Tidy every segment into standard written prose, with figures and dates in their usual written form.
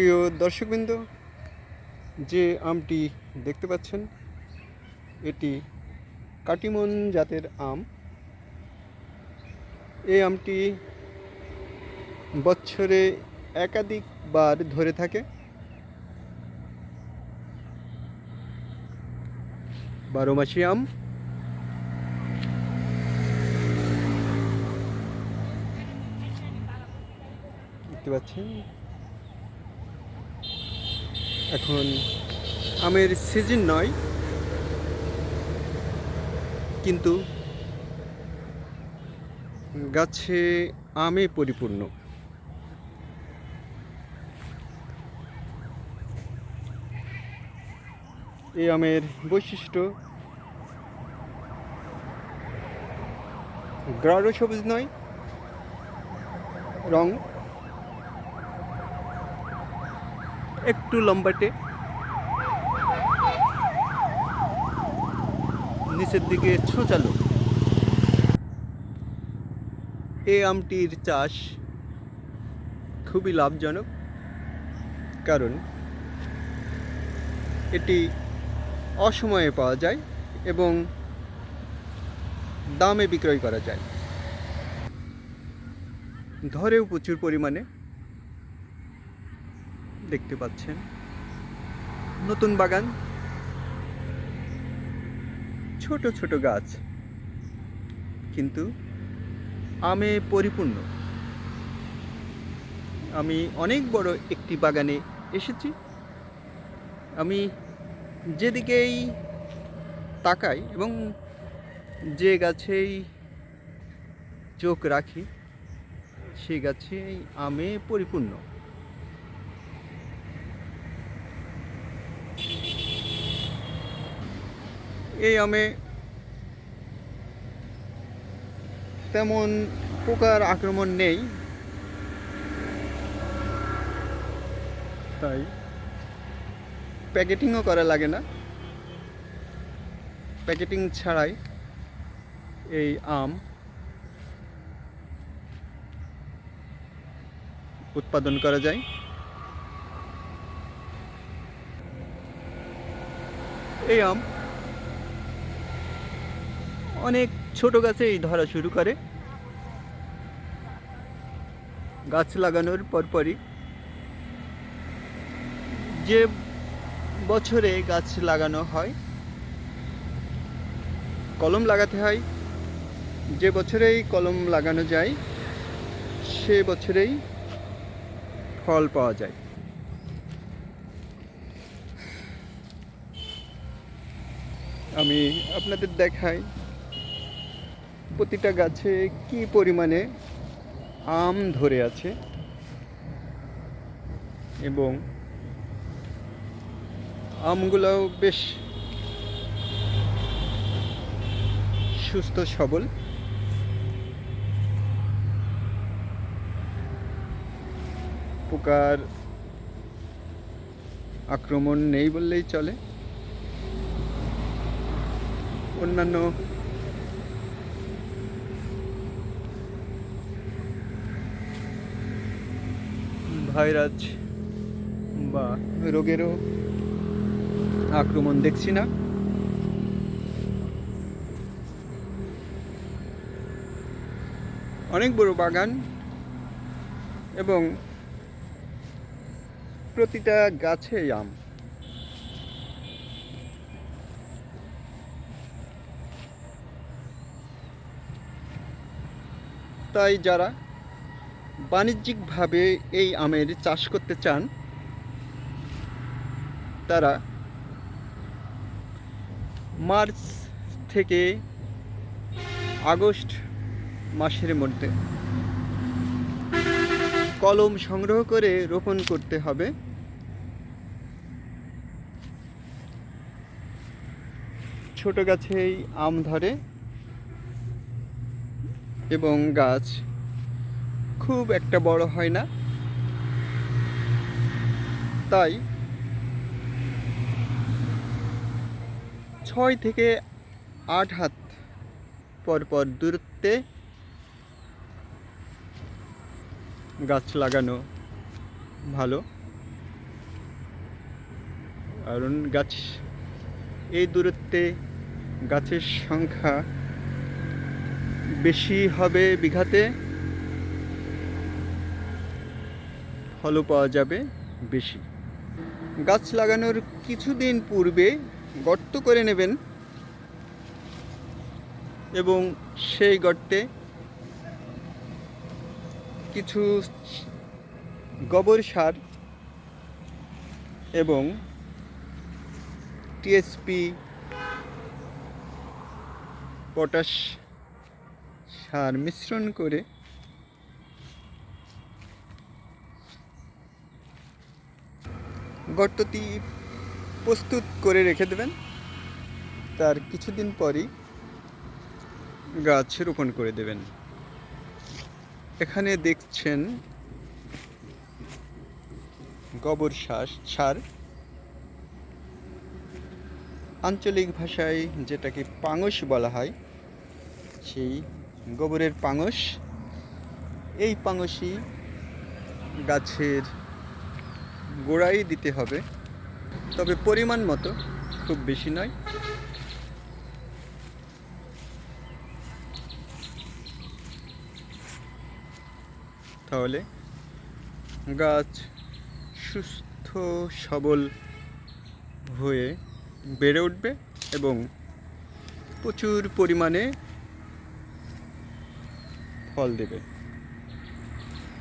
প্রিয় দর্শকবৃন্দ, যে আমটি দেখতে পাচ্ছেন এটি কাটিমন জাতের আম। এই আমটি বছরে একাধিকবার ধরে থাকে। 12 মাসি আম। দেখতে পাচ্ছেন এখন আমের সিজন নয়, কিন্তু গাছে আমে পরিপূর্ণ। এই আমের বৈশিষ্ট্য গাঢ় সবুজ নয়, রং একটু লম্বাটে, নিচের দিকে ছোচালো। এই আমটির চাষ খুবই লাভজনক, কারণ এটি অসময়ে পাওয়া যায় এবং দামে বিক্রয় করা যায়। ধরেও প্রচুর পরিমাণে। দেখতে পাচ্ছেন নতুন বাগান, ছোট ছোট গাছ, কিন্তু আমে পরিপূর্ণ। আমি অনেক বড় একটি বাগানে এসেছি। আমি যেদিকেই তাকাই এবং যে গাছেই চোখ রাখি, সেই গাছেই আমে পরিপূর্ণ। এই আমে তেমন পোকার আক্রমণ নেই, তাই প্যাকেটিংও করা লাগে না। প্যাকেটিং ছাড়াই এই আম উৎপাদন করা যায়। এই আম অনেক ছোট গাছেই ধরা শুরু করে। গাছ লাগানোর পরপরই, যে বছরে গাছ লাগানো হয়, কলম লাগাতে হয়, যে বছরেই কলম লাগানো যায় সে বছরেই ফল পাওয়া যায়। আমি আপনাদের দেখাই প্রতিটা গাছে কি পরিমাণে আম ধরে আছে এবং আমগুলোও বেশ সুস্থ সবল। পোকার আক্রমণ নেই বললেই চলে। অন্যান্য ভাইরাস বা রোগেরও আক্রমণ দেখছি না। অনেক বড় বাগান এবং প্রতিটা গাছেই আম। তাই যারা বাণিজ্যিকভাবে এই আমের চাষ করতে চান, তারা মার্চ থেকে আগস্ট মাসের মধ্যে কলম সংগ্রহ করে রোপণ করতে হবে। ছোট গাছেই আম ধরে এবং গাছ খুব একটা বড় হয় না, তাই 6 থেকে 8 হাত পরপর দূরত্বে গাছ লাগানো ভালো। কারণ গাছ এই দূরত্বে গাছের সংখ্যা বেশি হবে বিঘাতে, ফলও পাওয়া যাবে বেশি। গাছ লাগানোর কিছুদিন পূর্বে গর্ত করে নেবেন এবং সেই গর্তে কিছু গোবর সার এবং টিএসপি পটাশ সার মিশ্রণ করে গর্তটি প্রস্তুত করে রেখে দেবেন। তার কিছুদিন পরই গাছ রোপণ করে দেবেন। এখানে দেখছেন গোবর সার, আঞ্চলিক ভাষায় যেটাকে পাঙস বলা হয়, সেই গোবরের পাঙস। এই পাঙসই গাছের গোড়ায় দিতে হবে, তবে পরিমাণ মতো, খুব বেশি নয়। তাহলে গাছ সুস্থ সবল হয়ে বেড়ে উঠবে এবং প্রচুর পরিমাণে ফল দেবে।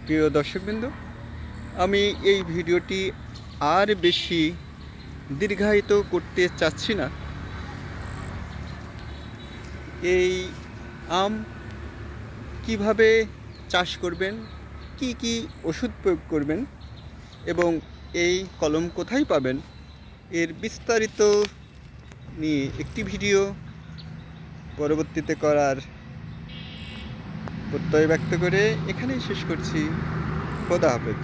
প্রিয় দর্শকবৃন্দ, আমি এই ভিডিওটি আর বেশি দীর্ঘায়িত করতে চাচ্ছি না। এই আম কিভাবে চাষ করবেন, কি কি ওষুধ প্রয়োগ করবেন এবং এই কলম কোথায় পাবেন, এর বিস্তারিত নিয়ে একটি ভিডিও পরবর্তীতে করার প্রত্যয় ব্যক্ত করে এখানেই শেষ করছি। খোদা হাফেজ।